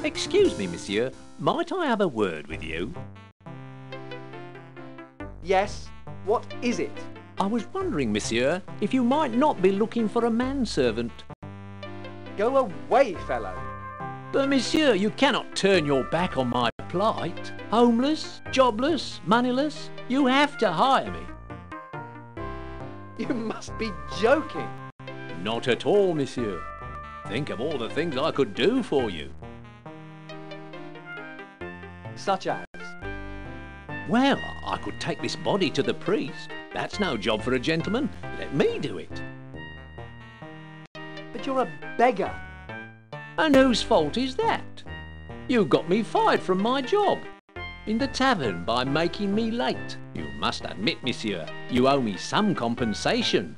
Excuse me, monsieur. Might I have a word with you? Yes, what is it? I was wondering, monsieur, if you might not be looking for a manservant. Go away, fellow. But monsieur, you cannot turn your back on my plight. Homeless, jobless, moneyless, you have to hire me. You must be joking. Not at all, monsieur. Think of all the things I could do for you. Such as? Well, I could take this body to the priest. That's no job for a gentleman. Let me do it. But you're a beggar. And whose fault is that? You got me fired from my job. In the tavern by making me late. You must admit, monsieur, you owe me some compensation.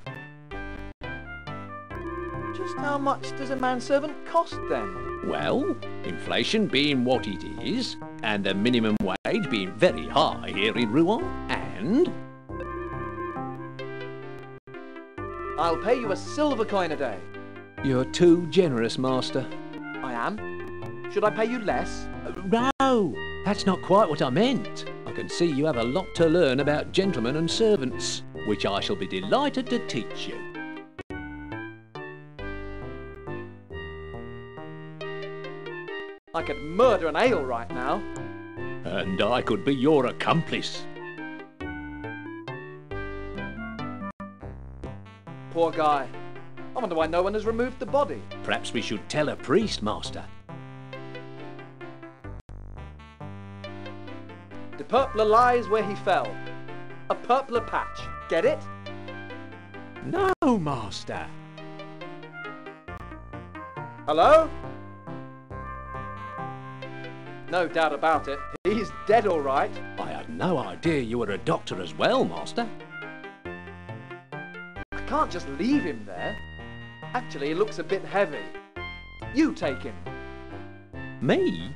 Just how much does a manservant cost then? Well, inflation being what it is, and the minimum wage being very high here in Rouen, and... I'll pay you a silver coin a day. You're too generous, master. I am? Should I pay you less? No, that's not quite what I meant. I can see you have a lot to learn about gentlemen and servants, which I shall be delighted to teach you. I could murder an ale right now. And I could be your accomplice. Poor guy. I wonder why no one has removed the body. Perhaps we should tell a priest, master. The purpler lies where he fell. A purpler patch. Get it? No, master. Hello? No doubt about it. He's dead all right. I had no idea you were a doctor as well, master. I can't just leave him there. Actually, he looks a bit heavy. You take him. Me?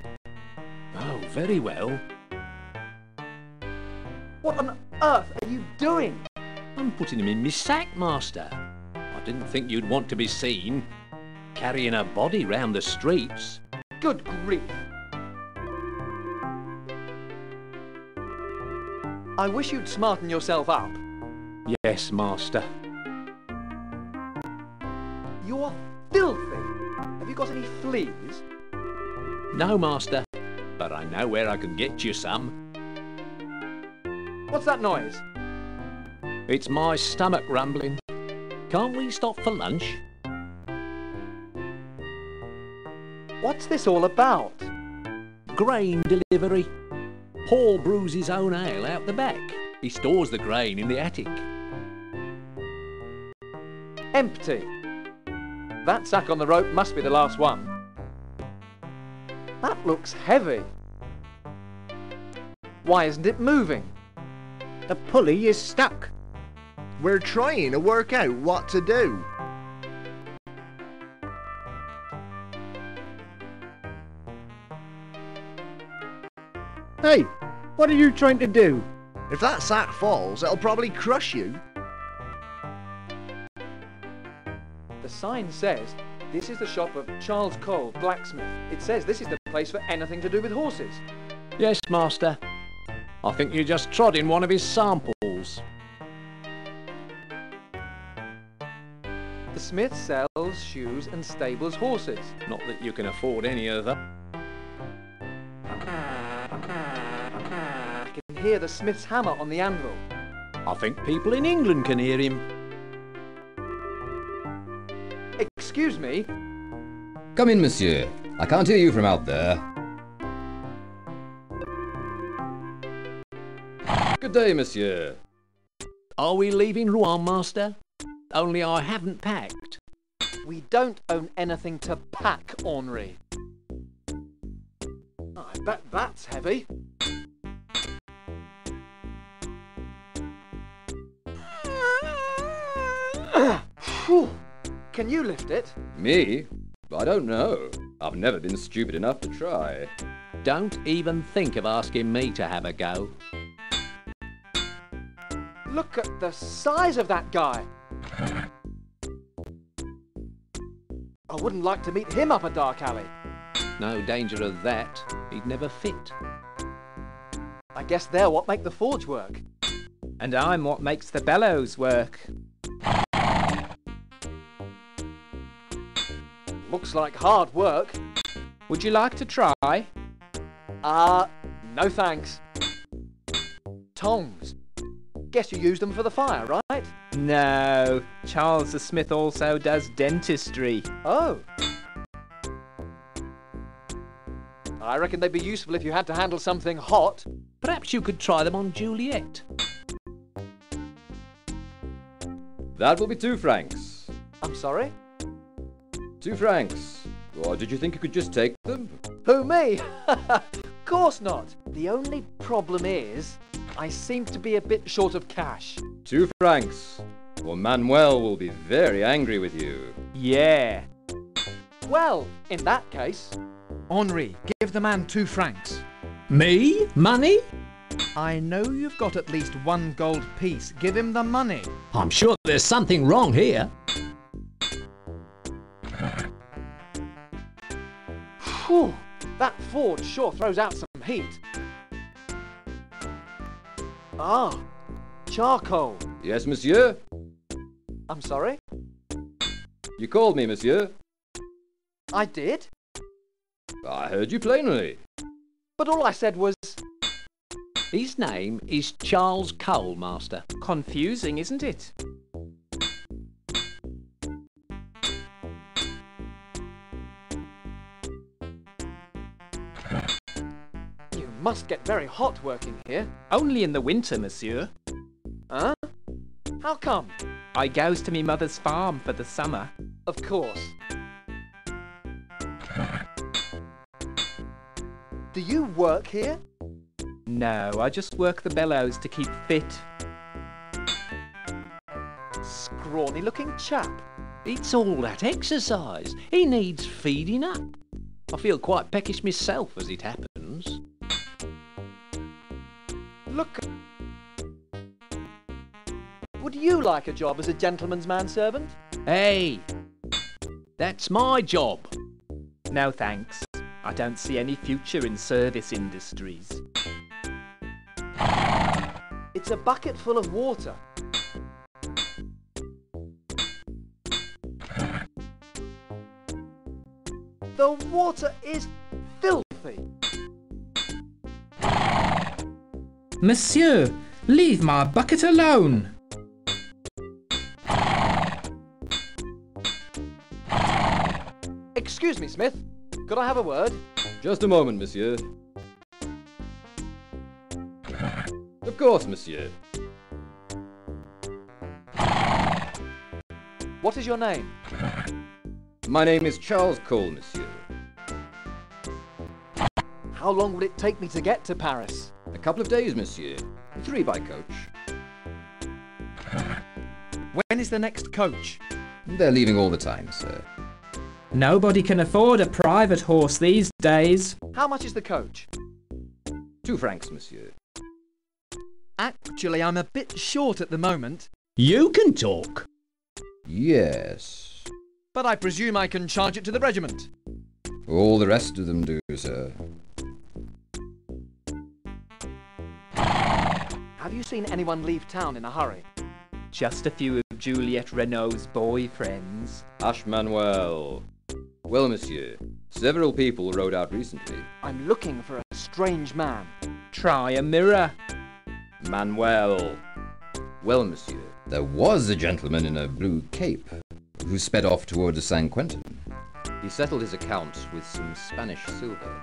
Oh, very well. What on earth are you doing? I'm putting him in my sack, master. I didn't think you'd want to be seen carrying a body round the streets. Good grief. I wish you'd smarten yourself up. Yes, master. You're filthy. Have you got any fleas? No, master, but I know where I can get you some. What's that noise? It's my stomach rumbling. Can't we stop for lunch? What's this all about? Grain delivery. Paul brews his own ale out the back. He stores the grain in the attic. Empty. That sack on the rope must be the last one. That looks heavy. Why isn't it moving? The pulley is stuck. We're trying to work out what to do. Hey, what are you trying to do? If that sack falls, it'll probably crush you. The sign says, this is the shop of Charles Cole, blacksmith. It says this is the place for anything to do with horses. Yes, master. I think you just trod in one of his samples. The smith sells shoes and stables horses. Not that you can afford any of them. I can hear the smith's hammer on the anvil. I think people in England can hear him. Excuse me? Come in, monsieur. I can't hear you from out there. Good day, monsieur. Are we leaving Rouen, master? Only I haven't packed. We don't own anything to pack, Henri. I bet that's heavy. Phew. Can you lift it? Me? I don't know. I've never been stupid enough to try. Don't even think of asking me to have a go. Look at the size of that guy. I wouldn't like to meet him up a dark alley. No danger of that. He'd never fit. I guess they're what make the forge work. And I'm what makes the bellows work. Looks like hard work. Would you like to try? No thanks. Tongs. Guess you use them for the fire, right? No, Charles the Smith also does dentistry. Oh. I reckon they'd be useful if you had to handle something hot. Perhaps you could try them on Juliet. That will be 2 francs. I'm sorry? 2 francs. Or did you think you could just take them? Who, me? Of course not. The only problem is, I seem to be a bit short of cash. 2 francs. Or Manuel will be very angry with you. Yeah. Well, in that case... Henri, give the man 2 francs. Me? Money? I know you've got at least 1 gold piece. Give him the money. I'm sure there's something wrong here. Whew, that forge sure throws out some heat. Ah, charcoal. Yes, monsieur? I'm sorry? You called me, monsieur. I did? I heard you plainly. But all I said was... His name is Charles Cole, Master. Confusing, isn't it? You must get very hot working here. Only in the winter, monsieur. Huh? How come? I goes to me mother's farm for the summer. Of course. Do you work here? No, I just work the bellows to keep fit. Scrawny looking chap. It's all that exercise. He needs feeding up. I feel quite peckish myself as it happens. Look. Would you like a job as a gentleman's manservant? Hey, that's my job. No thanks. I don't see any future in service industries. It's a bucket full of water. The water is filthy. Monsieur, leave my bucket alone. Excuse me, Smith. Could I have a word? Just a moment, monsieur. Of course, monsieur. What is your name? My name is Charles Cole, monsieur. How long would it take me to get to Paris? A couple of days, monsieur. 3 by coach. When is the next coach? They're leaving all the time, sir. Nobody can afford a private horse these days. How much is the coach? 2 francs, monsieur. Actually, I'm a bit short at the moment, You can talk. Yes. but I presume I can charge it to the regiment. All the rest of them do, sir. Have you seen anyone leave town in a hurry? Just a few of Juliette Renault's boyfriends. Hush, Manuel. Well, monsieur, several people rode out recently. I'm looking for a strange man. Try a mirror. Manuel. Well, monsieur, there was a gentleman in a blue cape who sped off toward San Quentin. He settled his accounts with some Spanish silver.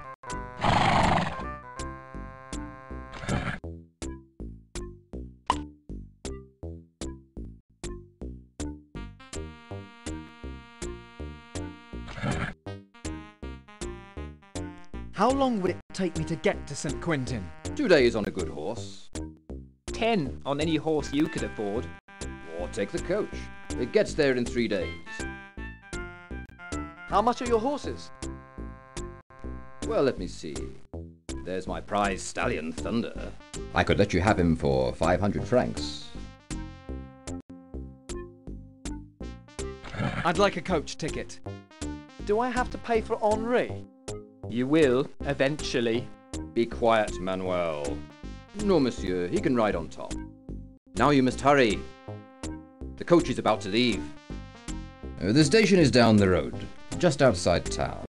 How long would it take me to get to St. Quentin? 2 days on a good horse. 10 on any horse you could afford. Or take the coach. It gets there in 3 days. How much are your horses? Well, let me see. There's my prize stallion, Thunder. I could let you have him for 500 francs. I'd like a coach ticket. Do I have to pay for Henri? You will, eventually. Be quiet, Manuel. No, monsieur, he can ride on top. Now you must hurry. The coach is about to leave. The station is down the road, just outside town.